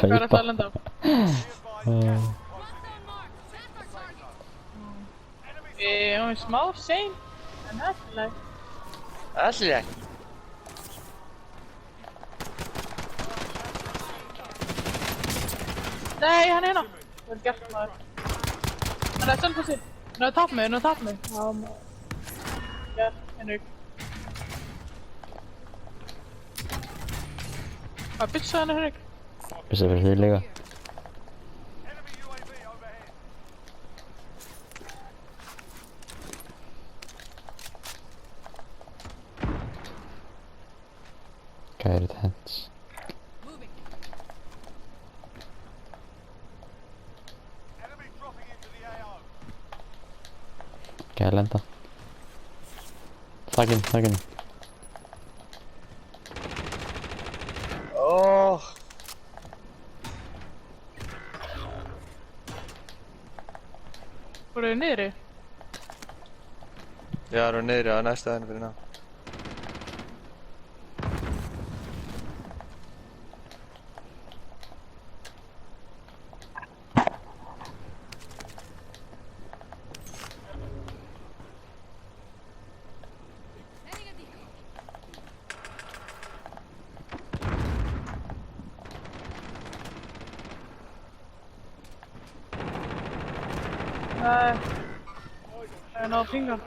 Hvað er það að lenda á? Hún er smá sein, en eftirlega. Ætlilega. Nei, hann er hérna. Það er gert maður. Hann er selfossi. Hann er að tapa mig, hann er að tapa mig. Já, maður. Gert, Henrik. Hvað bytsa hann, Henrik? Bissa fyrir því líka. Guided hands. Gæði lenda. Þakkinn. Óh. Voru þið niðri? Já, það eru niðri á næsta aðeins fyrir ná. Nei. Það er náðu pingan.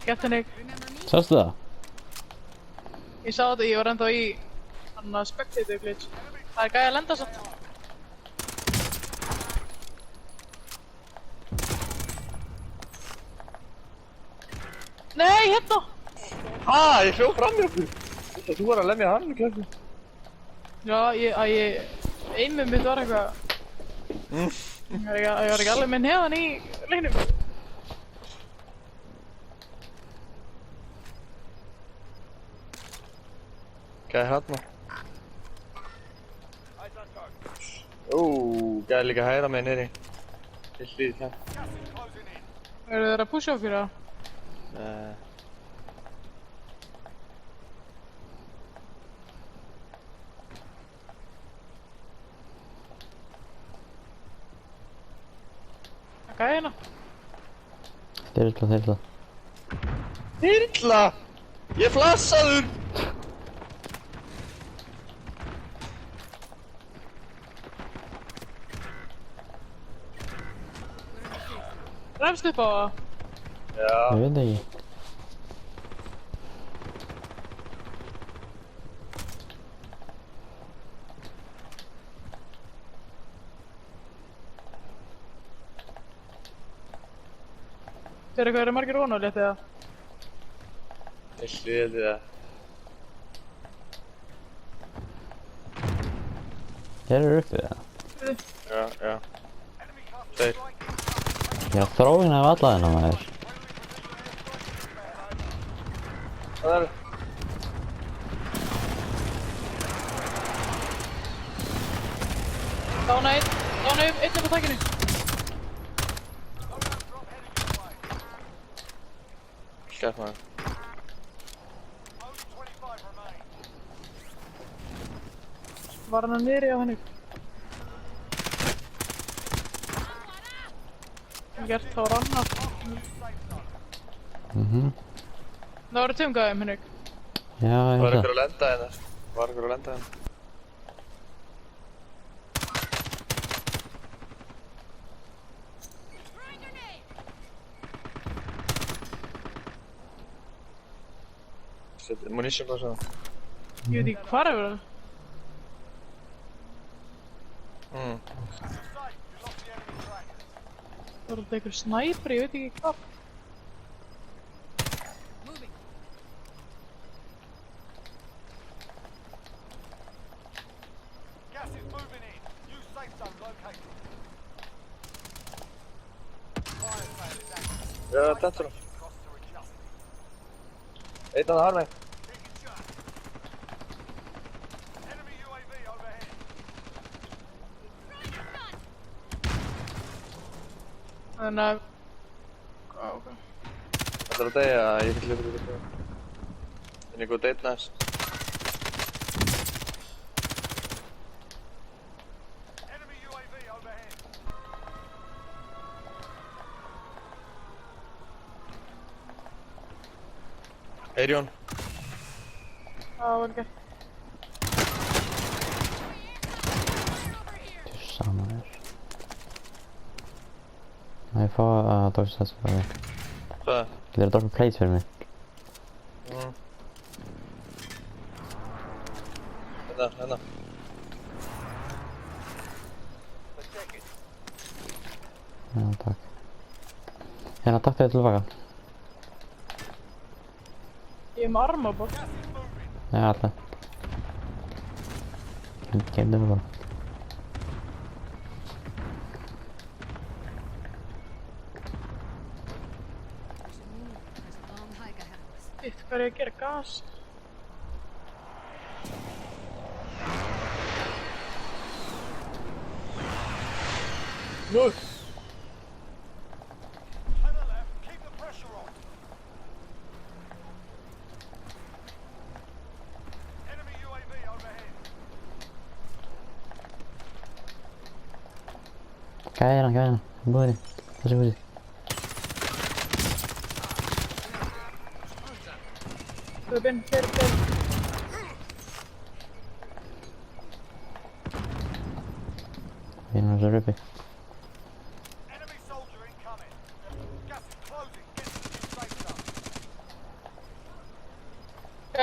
Gett Henrik. Sástu það? Ég sá þetta, ég var enda í hann að spectator glitch. Það er gæði að lenda samt. Nei, hérna! Ha, ég hljóð fram í okkur. Þú var að lemja hann, kjörðu. Já, aimið mitt var eitthvað. Ég var ekki alveg með neðan í leiknum. Gæði hérna. Gæði líka hægra með niðri. Helt líðið það. Eru þeir að pusha okkur það? Gæði hérna. Þyrla. Þyrla! Ég er flassaður! Ræfst upp á það? Já. Ég veit ekki. Sérðu hvað eru margir ónálétt eða? Helt líðið það. Hér eru uppið það. Já. Þeir. Já, þróin af alla þennan maður. Það er. Dána einn upp á takkinu. Gætt maður. Var hann niðri á henni? Gert þá rannar. Það voru tveimgæðum, Henrik. Já, ég Var veit ykkur það. að lenda hérna? Var ykkur að lenda hérna? Settu munition bara svo. Ég veit ekki hvað er það. Það voru þetta einhver snæper, ég veit ekki hvað. Já, dettur hann. Einn að það harmi. Þannig að... ok. ætlar að deyja, ég get líka út að deyja. En ég góð deyt næst. Eirjón. Já, vel gert. Tussa maður. Má ég fá að dodge þessu bara þig? Hvað? Getur að droppa plates fyrir mig? Hérna. Já, takk. Hérna, takk þig tilbaka. Ég er með armabótt. Já, alltaf. Geymdu mig bara. Eitt, hvað er ég að gera? Gas? Nú! Gæðina. Búðinni. Þessi húsi. Hlupinn, hlupinn. Hérna er þessi uppi.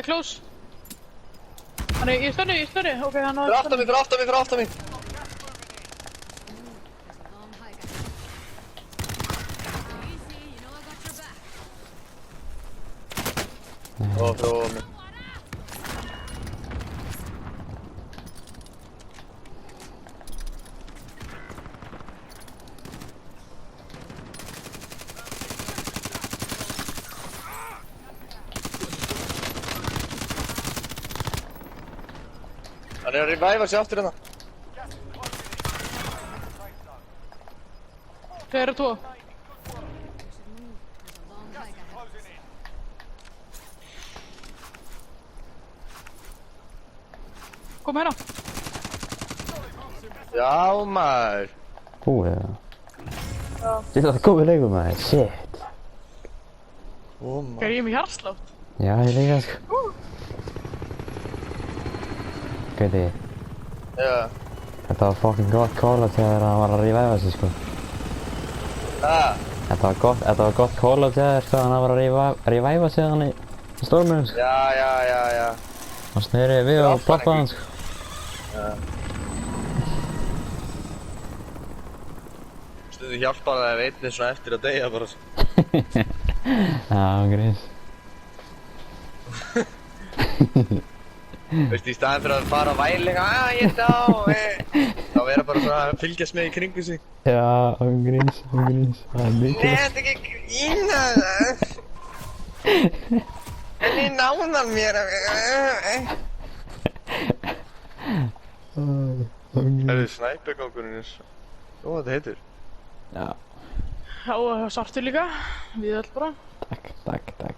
Close. Hann er í störu. Ok, hann á... Fyrir aftan mig! Ó, fyrir ofan mig. Hann er að reviva sig aftur hérna. Þeir eru tvo. Kom hérna. Já, maður. Búið það. Já. Þetta er góður leikur maður. Shit. Ó, maður. Ég er með hjartslátt. Já, ég líka sko. Gauti. Já. Þetta var fucking gott call-out þegar hann var að reviva sig sko. Þetta var gott call-out þegar sko hann var að reviva sig hann í storminu sko. Já. Hann sneri við og ploppaði hann sko. Já. Stundu hjálpar það ef einn er svona eftir að deyja bara sko. Já, grís. Veistu, í staðinn fyrir að fara á væling, ég dá, þá vera bara svona að fylgjast með í kringu sig. Já, grís. Það er Nei, mikilvægt. þetta er ekki grína það. En ég náðar mér að... Það er snæpegangurinn eins. Ó, þetta heitir. Já, Já, og svartur líka. Við öll bara. takk.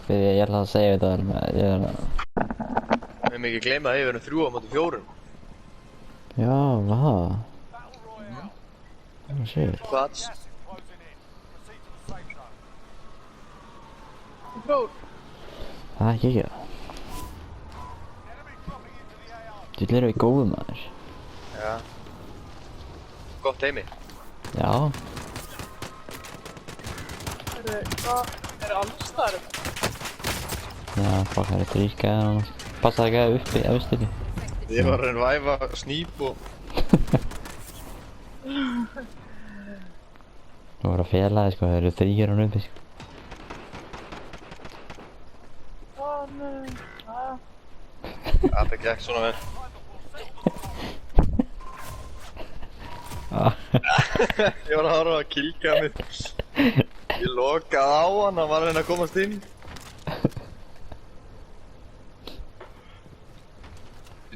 Ég ætla að segja þetta alveg, ég er að... Við hefum ekki gleyma að við erum 3 á móti 4. Já, hvað? Shit. Hvað? Brór. Það er ekki það. Þú erum við góðum maður. Já. Gott heimi. Já. Hvað? Alls þar? Já, fuck, það er 3 gæðar annars. Passaði gæði uppi, að vist ekki. Ég var að reviva snýp og... Þú voru að felaði sko, það eru 3 hann uppi sko. Það gekk svona vel. Ég var að horfa að killka mig. Ég lokaði á hann var að reyna að komast inn.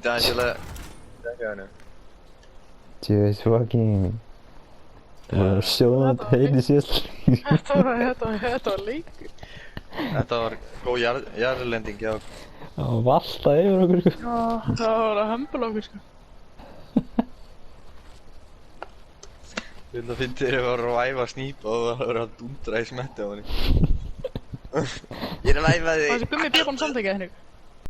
Þetta er aðeins að dekka henni. Just fucking... Þú voru að sjóða þetta heiti síðast. Þetta var leikur. Þetta var góð jarðlending, já. Það var valtað yfir okkur, sko. Já, það var að hömbla okkur, sko. Ég vil að finna þér að ræfa snýpa og það var að dundra í smetti á henni. Ég er að ræfa þig. Það sé gummi bjöfum samtækja henni.